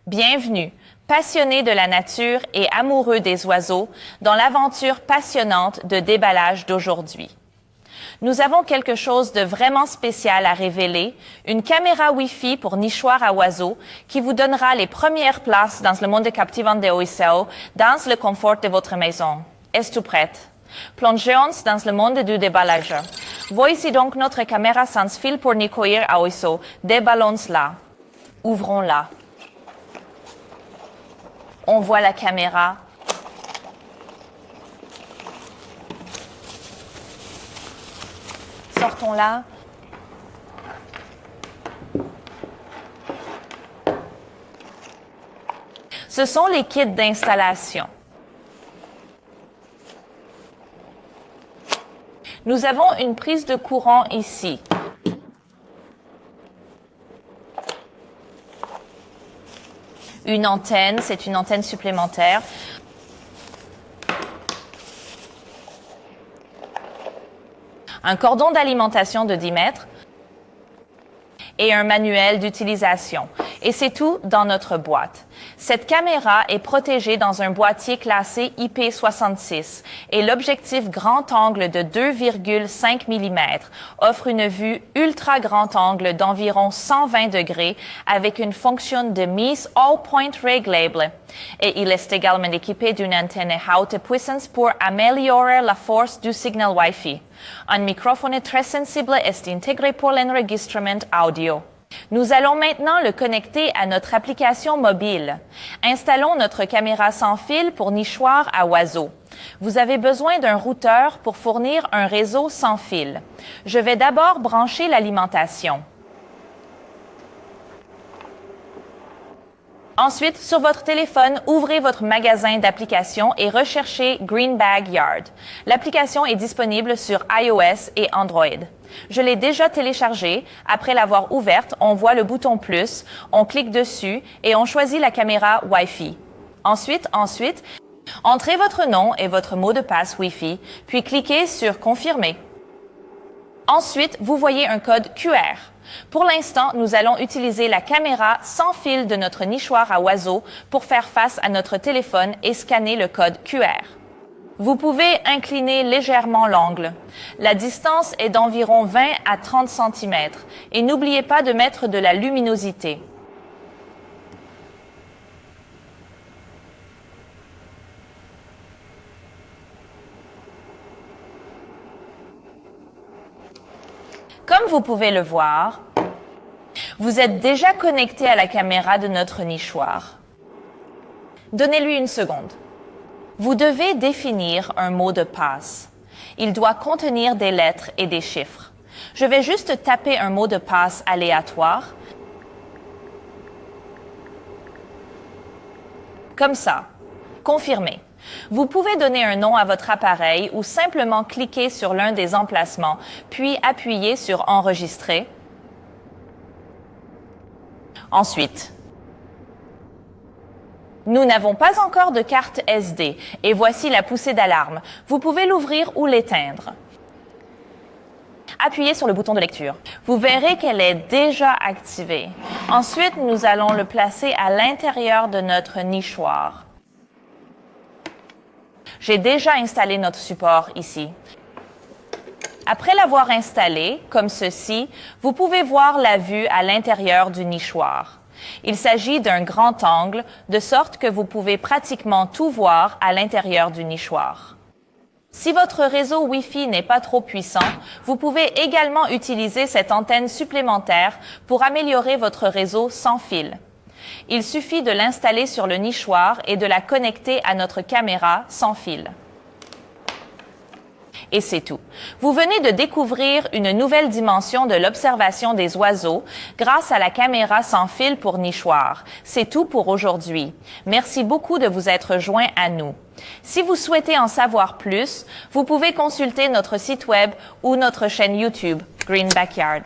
Bienvenue, passionnés de la nature et amoureux des oiseaux, dans l'aventure passionnante de déballage d'aujourd'hui. Nous avons quelque chose de vraiment spécial à révéler, une caméra Wi-Fi pour nichoirs à oiseaux qui vous donnera les premières places dans le monde captivant de OICO, dans le confort de votre maison. Es-tu prête? Plongeons dans le monde du déballage. Voici donc notre caméra sans fil pour nichoir à oiseaux. Déballons-la. Ouvrons-la. On voit la caméra. Sortons-la. Ce sont les kits d'installation. Nous avons une prise de courant ici. Une antenne, c'est une antenne supplémentaire. Un cordon d'alimentation de 10 mètres et un manuel d'utilisation. Et c'est tout dans notre boîte. Cette caméra est protégée dans un boîtier classé IP66 et l'objectif grand angle de 2,5 mm offre une vue ultra grand angle d'environ 120 degrés avec une fonction de mise all point réglable. Et il est également équipé d'une antenne à haute puissance pour améliorer la force du signal Wi-Fi. Un microphone très sensible est intégré pour l'enregistrement audio. Nous allons maintenant le connecter à notre application mobile. Installons notre caméra sans fil pour nichoir à oiseaux. Vous avez besoin d'un routeur pour fournir un réseau sans fil. Je vais d'abord brancher l'alimentation. Ensuite, sur votre téléphone, ouvrez votre magasin d'applications et recherchez Green Bag Yard. L'application est disponible sur iOS et Android. Je l'ai déjà téléchargée. Après l'avoir ouverte, on voit le bouton plus, on clique dessus et on choisit la caméra Wi-Fi. Ensuite, entrez votre nom et votre mot de passe Wi-Fi, puis cliquez sur Confirmer. Ensuite, vous voyez un code QR. Pour l'instant, nous allons utiliser la caméra sans fil de notre nichoir à oiseaux pour faire face à notre téléphone et scanner le code QR. Vous pouvez incliner légèrement l'angle. La distance est d'environ 20 à 30 cm et n'oubliez pas de mettre de la luminosité. Comme vous pouvez le voir, vous êtes déjà connecté à la caméra de notre nichoir. Donnez-lui une seconde. Vous devez définir un mot de passe. Il doit contenir des lettres et des chiffres. Je vais juste taper un mot de passe aléatoire. Comme ça. Confirmer. Vous pouvez donner un nom à votre appareil ou simplement cliquer sur l'un des emplacements, puis appuyer sur Enregistrer. Ensuite, nous n'avons pas encore de carte SD et voici la poussée d'alarme. Vous pouvez l'ouvrir ou l'éteindre. Appuyez sur le bouton de lecture. Vous verrez qu'elle est déjà activée. Ensuite, nous allons le placer à l'intérieur de notre nichoir. J'ai déjà installé notre support ici. Après l'avoir installé, comme ceci, vous pouvez voir la vue à l'intérieur du nichoir. Il s'agit d'un grand angle, de sorte que vous pouvez pratiquement tout voir à l'intérieur du nichoir. Si votre réseau Wi-Fi n'est pas trop puissant, vous pouvez également utiliser cette antenne supplémentaire pour améliorer votre réseau sans fil. Il suffit de l'installer sur le nichoir et de la connecter à notre caméra sans fil. Et c'est tout. Vous venez de découvrir une nouvelle dimension de l'observation des oiseaux grâce à la caméra sans fil pour nichoir. C'est tout pour aujourd'hui. Merci beaucoup de vous être joints à nous. Si vous souhaitez en savoir plus, vous pouvez consulter notre site web ou notre chaîne YouTube, Green Backyard.